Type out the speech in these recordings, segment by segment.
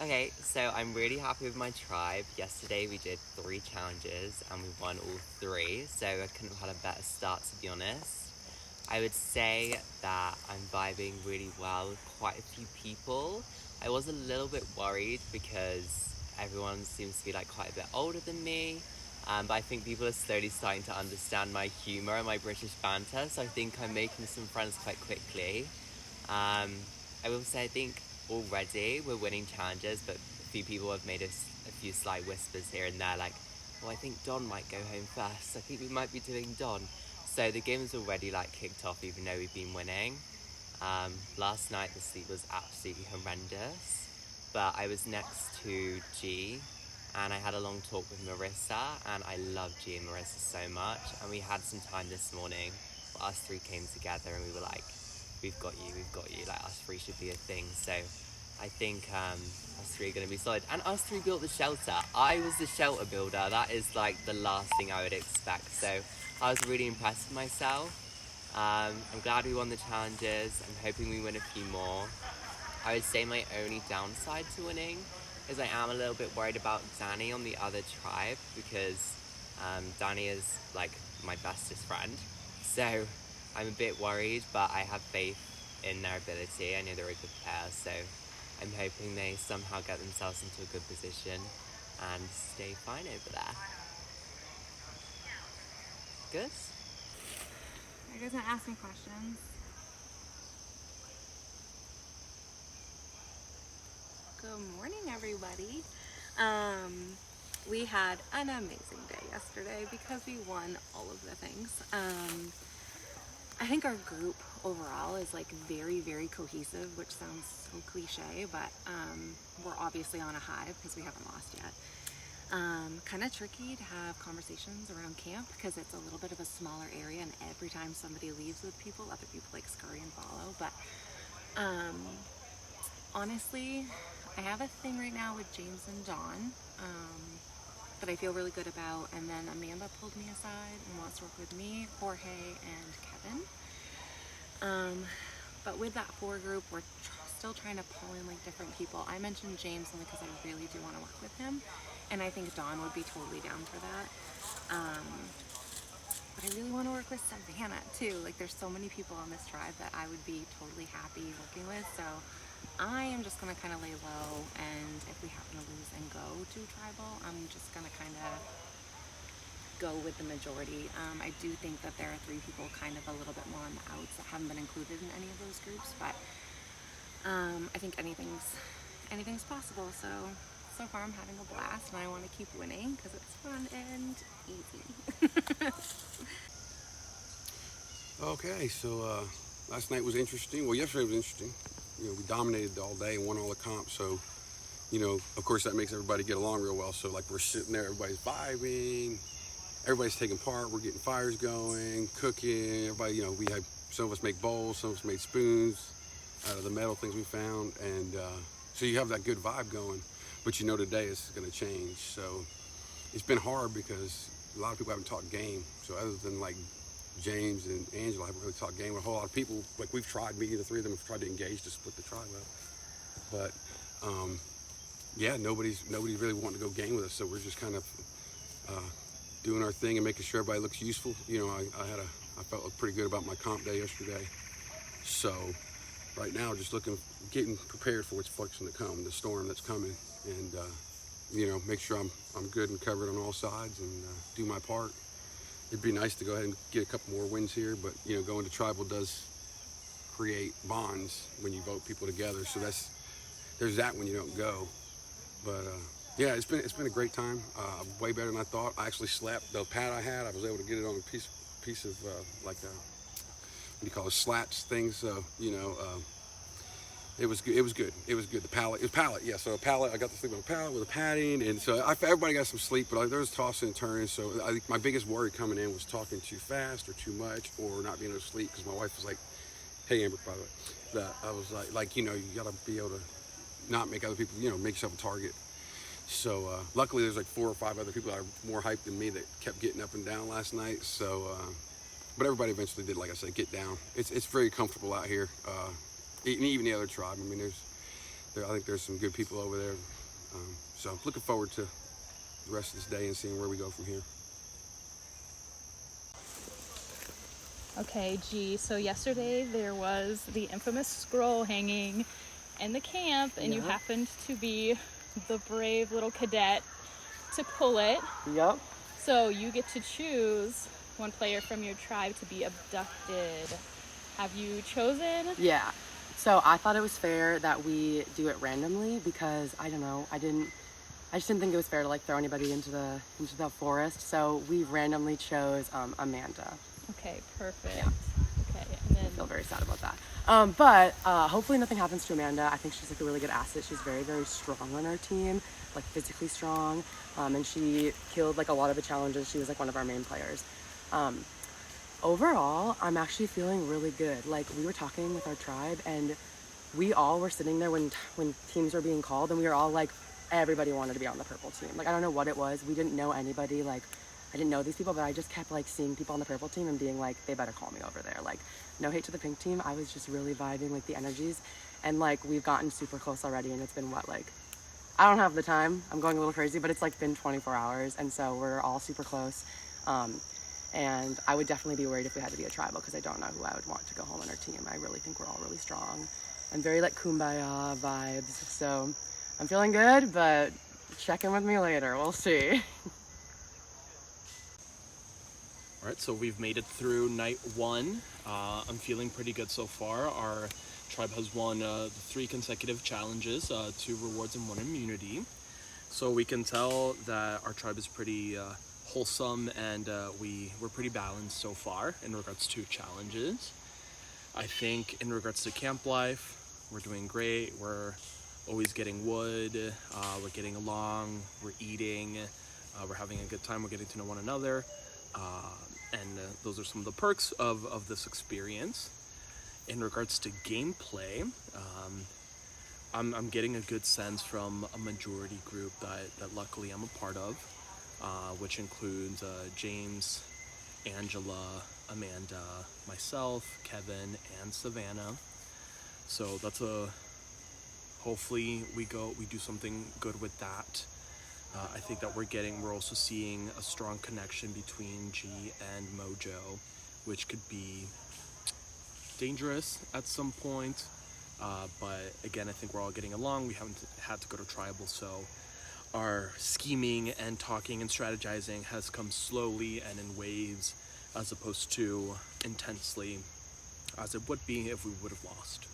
Okay, so I'm really happy with my tribe. Yesterday we did 3 challenges and we won all 3, so I couldn't have had a better start, to be honest. I would say that I'm vibing really well with quite a few people. I was a little bit worried because everyone seems to be like quite a bit older than me. But I think people are slowly starting to understand my humour and my British banter, so I think I'm making some friends quite quickly. Um, I will say I think already we're winning challenges, but a few people have made us a few slight whispers here and there, like, "Oh, I think Don might go home first. I think we might be doing Don." So the game's already like kicked off, even though we've been winning. Last night the sleep was absolutely horrendous, but I was next to G, and I had a long talk with Marissa, and I love G and Marissa so much. And we had some time this morning where us 3 came together, and we were like, we've got you, like us 3 should be a thing. So I think us 3 are going to be solid. And us 3 built the shelter. I was the shelter builder. That is like the last thing I would expect. So I was really impressed with myself. I'm glad we won the challenges. I'm hoping we win a few more. I would say my only downside to winning is I am a little bit worried about Danny on the other tribe, because Danny is like my bestest friend. So I'm a bit worried, but I have faith in their ability. I know they're a good pair, so I'm hoping they somehow get themselves into a good position and stay fine over there. Good? Are you guys gonna ask me questions? Good morning, everybody. We had an amazing day yesterday because we won all of the things. I think our group overall is like very, very cohesive, which sounds so cliche, but we're obviously on a high because we haven't lost yet. Kind of tricky to have conversations around camp because it's a little bit of a smaller area, and every time somebody leaves with people, other people like scurry and follow. But honestly, I have a thing right now with James and Dawn that I feel really good about, and then Amanda pulled me aside and wants to work with me, Jorge, and Kevin. But with that 4 group, we're still trying to pull in like different people. I mentioned James only because I really do want to work with him, and I think Dawn would be totally down for that. But I really want to work with Savannah too. Like, there's so many people on this tribe that I would be totally happy working with. So I am just gonna kind of lay low, and if we happen to lose and go to tribal, I'm just gonna kind of go with the majority. I do think that there are 3 people kind of a little bit more on the outs that haven't been included in any of those groups, but I think anything's possible. So far I'm having a blast, and I want to keep winning because it's fun and easy. Okay, so last night was interesting. Well, yesterday was interesting. We dominated all day and won all the comps. So, of course that makes everybody get along real well. So like, we're sitting there, everybody's vibing, everybody's taking part. We're getting fires going, cooking. Everybody, we had, some of us make bowls, some of us made spoons out of the metal things we found. And so you have that good vibe going, but today is going to change. So it's been hard because a lot of people haven't talked game. So other than like James and Angela, I haven't really talked game with a whole lot of people. Like, we've tried, me, the 3 of them have tried to engage to split the tribe up. But yeah, nobody's really wanting to go game with us. So we're just kind of doing our thing and making sure everybody looks useful. I felt pretty good about my comp day yesterday. So right now, just getting prepared for what's fixing to come, the storm that's coming, and make sure I'm good and covered on all sides, and do my part. It'd be nice to go ahead and get a couple more wins here, but going to tribal does create bonds when you vote people together. So there's that when you don't go. But yeah, it's been a great time. Way better than I thought. I actually slept. The pad I had, I was able to get it on a piece of like a, what do you call it, slats things. So it was good. It was good. The pallet. It was pallet. Yeah. So a pallet. I got to sleep on a pallet with a padding, and so everybody got some sleep. But there was tossing and turning. So I think my biggest worry coming in was talking too fast or too much, or not being able to sleep, because my wife was like, "Hey, Amber, by the way," that I was like, you got to be able to not make other people, make yourself a target. So luckily, there's like 4 or 5 other people that are more hyped than me that kept getting up and down last night. So, but everybody eventually did, like I said, get down. It's very comfortable out here. Even the other tribe. I mean, I think there's some good people over there. So I'm looking forward to the rest of this day and seeing where we go from here. Okay, G, so yesterday there was the infamous scroll hanging in the camp, and you happened to be the brave little cadet to pull it. Yep. So you get to choose one player from your tribe to be abducted. Have you chosen? Yeah. So I thought it was fair that we do it randomly because I don't know, I just didn't think it was fair to like throw anybody into the forest. So we randomly chose Amanda. Okay, perfect. Yeah. Okay, and then I feel very sad about that. But hopefully nothing happens to Amanda. I think she's like a really good asset. She's very, very strong on our team, like physically strong. And she killed like a lot of the challenges. She was like one of our main players. Overall, I'm actually feeling really good. Like we were talking with our tribe and we all were sitting there when teams were being called and we were all like, everybody wanted to be on the purple team. Like, I don't know what it was. We didn't know anybody. Like, I didn't know these people, but I just kept like seeing people on the purple team and being like, they better call me over there. Like, no hate to the pink team. I was just really vibing like the energies. And like, we've gotten super close already. And it's been what, like, I don't have the time. I'm going a little crazy, but it's like been 24 hours. And so we're all super close. And I would definitely be worried if we had to be a tribal because I don't know who I would want to go home on our team. I really think we're all really strong and very like kumbaya vibes. So I'm feeling good, but check in with me later. We'll see. All right, so we've made it through night one. I'm feeling pretty good so far. Our tribe has won 3 consecutive challenges, 2 rewards and 1 immunity. So we can tell that our tribe is pretty wholesome and we're pretty balanced so far in regards to challenges. I think in regards to camp life, we're doing great. We're always getting wood, we're getting along, we're eating, we're having a good time, we're getting to know one another. And those are some of the perks of this experience. In regards to gameplay, I'm getting a good sense from a majority group that luckily I'm a part of, which includes James, Angela, Amanda, myself, Kevin, and Savannah. So that's hopefully we do something good with that. I think that we're also seeing a strong connection between G and Mojo, which could be dangerous at some point. But again, I think we're all getting along. We haven't had to go to tribal, so our scheming and talking and strategizing has come slowly and in waves as opposed to intensely as it would be if we would have lost.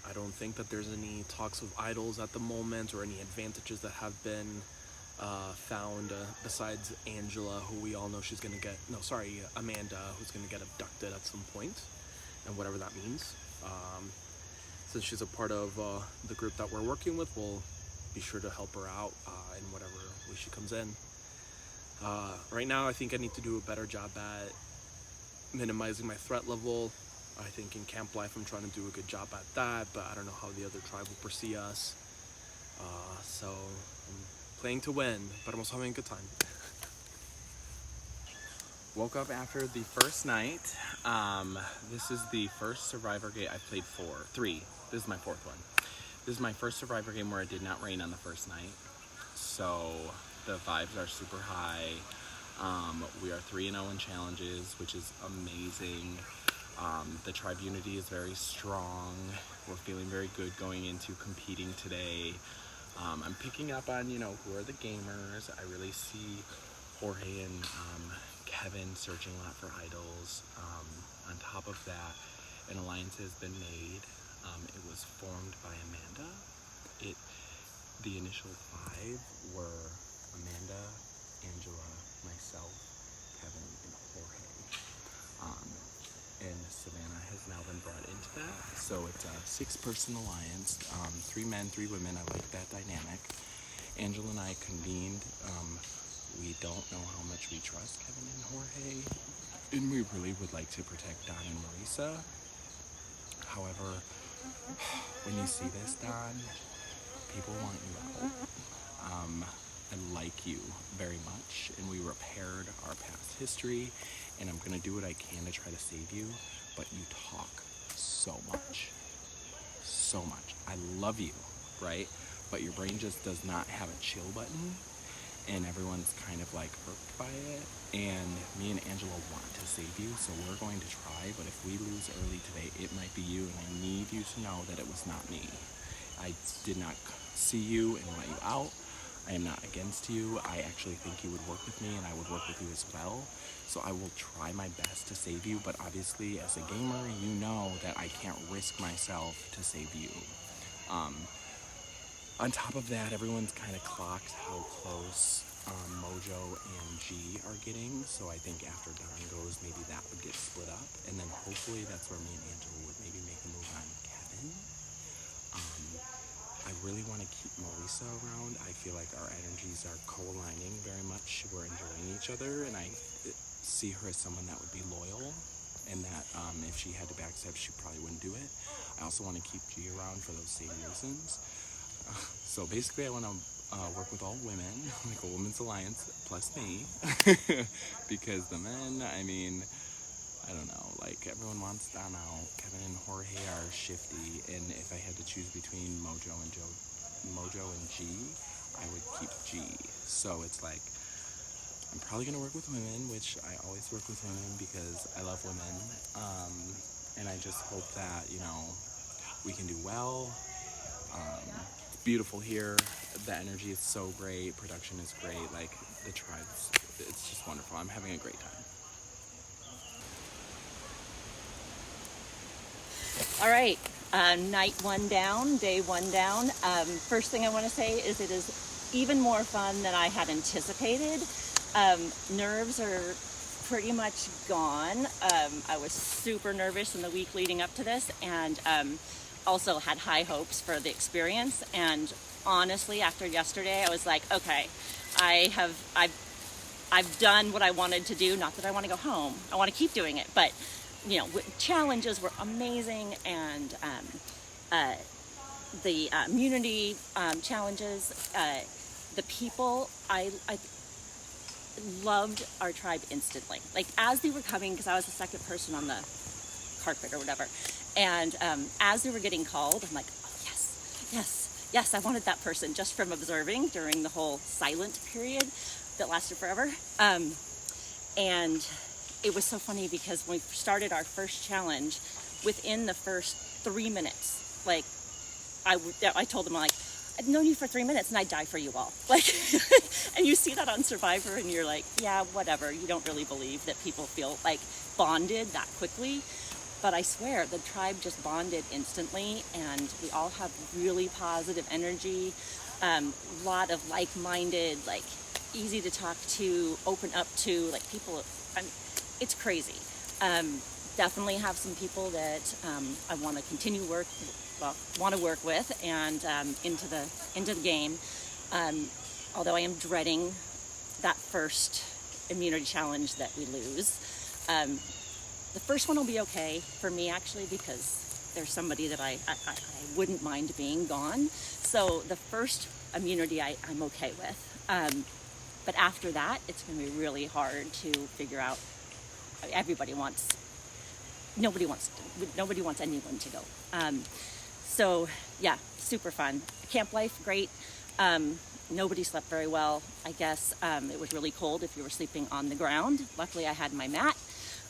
I don't think that there's any talks of idols at the moment or any advantages that have been found besides Angela, who we all know Amanda, who's gonna get abducted at some point, and whatever that means. Since she's a part of the group that we're working with, we'll be sure to help her out in whatever way she comes in. Right now, I think I need to do a better job at minimizing my threat level. I think in camp life, I'm trying to do a good job at that, but I don't know how the other tribe will perceive us. So I'm playing to win, but I'm also having a good time. Woke up after the first night. This is the first Survivor game I played 3. This is my 4th one. This is my first Survivor game where it did not rain on the first night. So the vibes are super high. We are 3-0 in challenges, which is amazing. The tribe unity is very strong. We're feeling very good going into competing today. I'm picking up on, who are the gamers. I really see Jorge and Kevin searching a lot for idols. On top of that, an alliance has been made. It was formed by Amanda. The initial 5 were Amanda, Angela, myself, Kevin, and Jorge. And Savannah has now been brought into that. So it's a 6-person alliance, 3 men, 3 women. I like that dynamic. Angela and I convened. We don't know how much we trust Kevin and Jorge, and we really would like to protect Don and Marisa. However, when you see this, Don, people want you out. I like you very much, and we repaired our past history, and I'm gonna do what I can to try to save you, but you talk so much. so much. I love you, right? But your brain just does not have a chill button, and everyone's kind of like irked by it. And me and Angela want to save you, so we're going to try. But if we lose early today, it might be you, and I need you to know that it was not me. I did not see you and want you out. I am not against you. I actually think you would work with me, and I would work with you as well. So I will try my best to save you, but obviously as a gamer, you know that I can't risk myself to save you. On top of that, everyone's kind of clocked how close Mojo and G are getting, so I think after Dawn goes, maybe that would get split up, and then hopefully that's where me and Angela would maybe make a move on Kevin. I really want to keep Melissa around. I feel like our energies are co-aligning very much. We're enjoying each other, and I see her as someone that would be loyal, and that if she had to backstab, she probably wouldn't do it. I also want to keep G around for those same reasons. So basically, I want to work with all women, like a women's alliance, plus me, because the men, I mean, I don't know, like everyone wants Don out. Kevin and Jorge are shifty, and if I had to choose between Mojo and G, I would keep G. So it's like, I'm probably going to work with women, which I always work with women because I love women, and I just hope that, you know, we can do well. It's beautiful here. The energy is so great. Production is great. Like, the tribes, it's just wonderful. I'm having a great time. All right, night one down, day one down. First thing I want to say is it is even more fun than I had anticipated. Nerves are pretty much gone. I was super nervous in the week leading up to this, and also had high hopes for the experience. And honestly, after yesterday, I was like, okay, I've done what I wanted to do. Not that I want to go home. I want to keep doing it, but you know, challenges were amazing, and the immunity challenges, the people, I loved our tribe instantly. Like, as they were coming, because I was the second person on the carpet or whatever, and as they were getting called, I'm like, oh, yes, I wanted that person, just from observing during the whole silent period that lasted forever. And it was so funny because when we started our first challenge, within the first 3 minutes, like, I told them, like, I've known you for 3 minutes and I'd die for you all. Like, and you see that on Survivor and you're like, yeah, whatever. You don't really believe that people feel like bonded that quickly. But I swear, the tribe just bonded instantly, and we all have really positive energy, lot of like-minded, like, easy to talk to, open up to, like, people. It's crazy. Definitely have some people that I want to want to work with, and into the game. Although I am dreading that first immunity challenge that we lose. The first one will be okay for me, actually, because there's somebody that I wouldn't mind being gone. So the first immunity I'm okay with. But after that, it's going to be really hard to figure out. Nobody wants anyone to go. So yeah, super fun. Camp life, great. Nobody slept very well. I guess it was really cold if you were sleeping on the ground. Luckily, I had my mat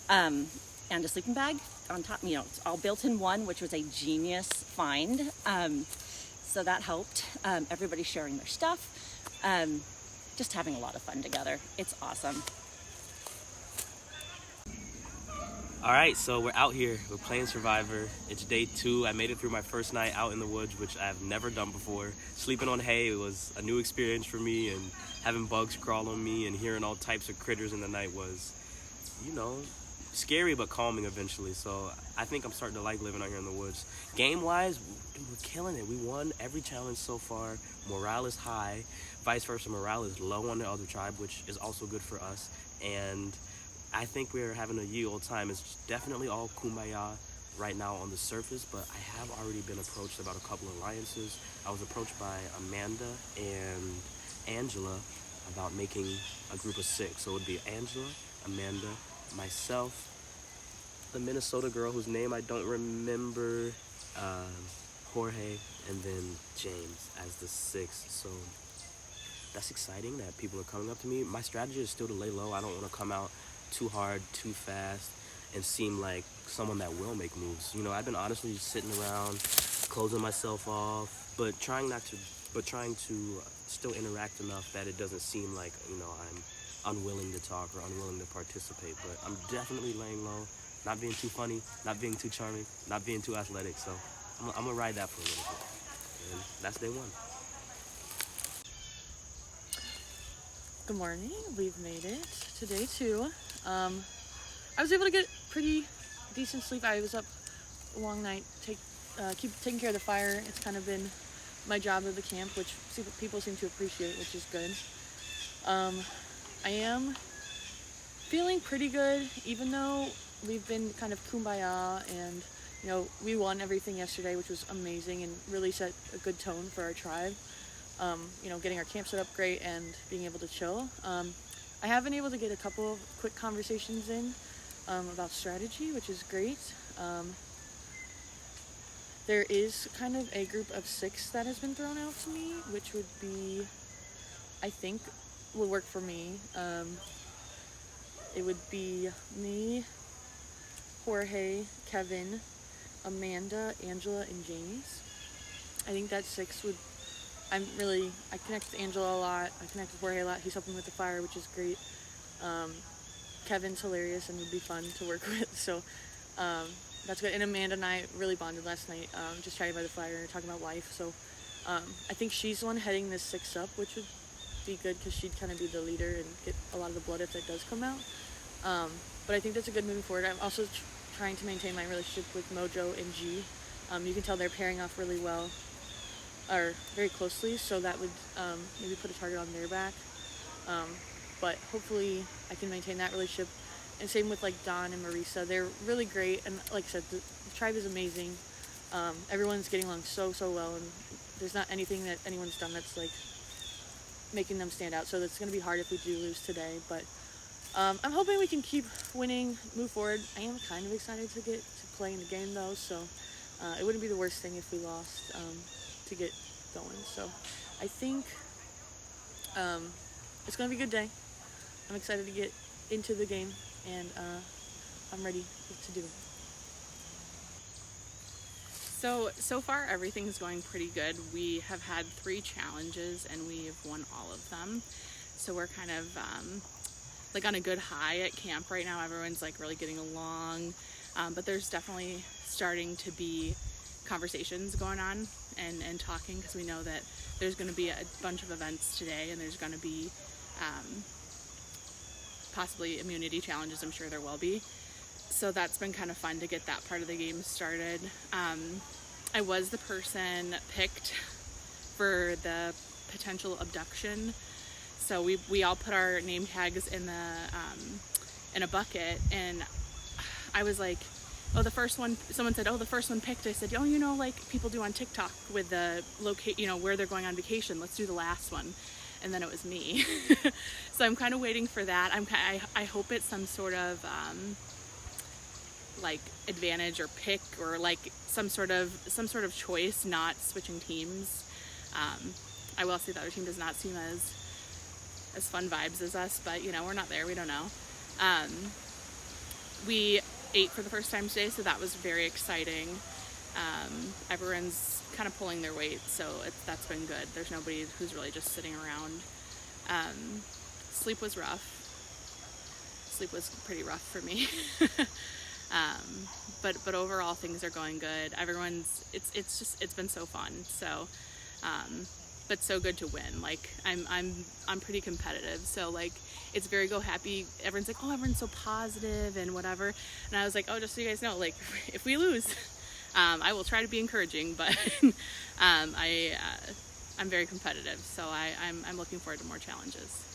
and a sleeping bag on top. You know, it's all built in one, which was a genius find. So that helped. Everybody sharing their stuff. Just having a lot of fun together. It's awesome. All right, so we're out here. We're playing Survivor. It's day 2. I made it through my first night out in the woods, which I've never done before. Sleeping on hay was a new experience for me, and having bugs crawl on me and hearing all types of critters in the night was, you know, scary but calming eventually. So I think I'm starting to like living out here in the woods. Game-wise, dude, we're killing it. We won every challenge so far. Morale is high. Vice versa, morale is low on the other tribe, which is also good for us. And I think we're having a ye old time. It's definitely all kumbaya right now on the surface, but I have already been approached about a couple of alliances. I was approached by Amanda and Angela about making a group of 6. So it would be Angela, Amanda, myself, the Minnesota girl whose name I don't remember, Jorge, and then James as the 6th. So that's exciting that people are coming up to me. My strategy is still to lay low. I don't want to come out too hard, too fast, and seem like someone that will make moves. You know, I've been honestly just sitting around, closing myself off, but trying to still interact enough that it doesn't seem like, you know, I'm unwilling to talk or unwilling to participate. But I'm definitely laying low, not being too funny, not being too charming, not being too athletic. So I'm gonna ride that for a little bit. And that's day 1. Good morning. We've made it to day 2. I was able to get pretty decent sleep. I was up a long night, keep taking care of the fire. It's kind of been my job at the camp, which people seem to appreciate, which is good. I am feeling pretty good, even though we've been kind of kumbaya, and you know, we won everything yesterday, which was amazing and really set a good tone for our tribe. You know, getting our camp set up great and being able to chill. I have been able to get a couple of quick conversations in about strategy, which is great. There is kind of a group of 6 that has been thrown out to me, which would be, I think, will work for me. It would be me, Jorge, Kevin, Amanda, Angela, and James. I think that 6 would, I connect with Angela a lot. I connect with Jorge a lot. He's helping with the fire, which is great. Kevin's hilarious and would be fun to work with. So that's good. And Amanda and I really bonded last night, just chatting by the fire and talking about life. So I think she's the one heading this 6 up, which would be good because she'd kind of be the leader and get a lot of the blood if that does come out. But I think that's a good moving forward. I'm also trying to maintain my relationship with Mojo and G. You can tell they're pairing off really well, or very closely, so that would maybe put a target on their back. But hopefully I can maintain that relationship. And same with like Don and Marisa. They're really great, and like I said, the tribe is amazing. Everyone's getting along so well, and there's not anything that anyone's done that's like making them stand out. So it's going to be hard if we do lose today, but I'm hoping we can keep winning, move forward. I am kind of excited to get to play in the game though, so it wouldn't be the worst thing if we lost to get going. So I think it's going to be a good day. I'm excited to get into the game, and I'm ready to do it. So far everything's going pretty good. We have had 3 challenges and we have won all of them. So we're kind of like on a good high at camp right now. Everyone's like really getting along, but there's definitely starting to be conversations going on and talking, because we know that there's going to be a bunch of events today, and there's going to be possibly immunity challenges. I'm sure there will be. So that's been kind of fun to get that part of the game started. I was the person picked for the potential abduction. So we all put our name tags in a bucket, and I was like, oh, the first one, someone said, oh, the first one picked. I said, oh, you know, like people do on TikTok with the where they're going on vacation. Let's do the last one. And then it was me. So I'm kind of waiting for that. I hope it's some sort of like advantage or pick, or like some sort of choice, not switching teams. I will say the other team does not seem as fun vibes as us, but you know, we're not there, we don't know. We ate for the first time today, so that was very exciting. Everyone's kind of pulling their weight, so that's been good. There's nobody who's really just sitting around. Sleep was rough. Sleep was pretty rough for me. But overall things are going good. It's been so fun. So, but so good to win. Like I'm pretty competitive. So like it's very go happy. Everyone's like, oh, everyone's so positive and whatever. And I was like, oh, just so you guys know, like if we lose, I will try to be encouraging, but I'm very competitive. So I'm looking forward to more challenges.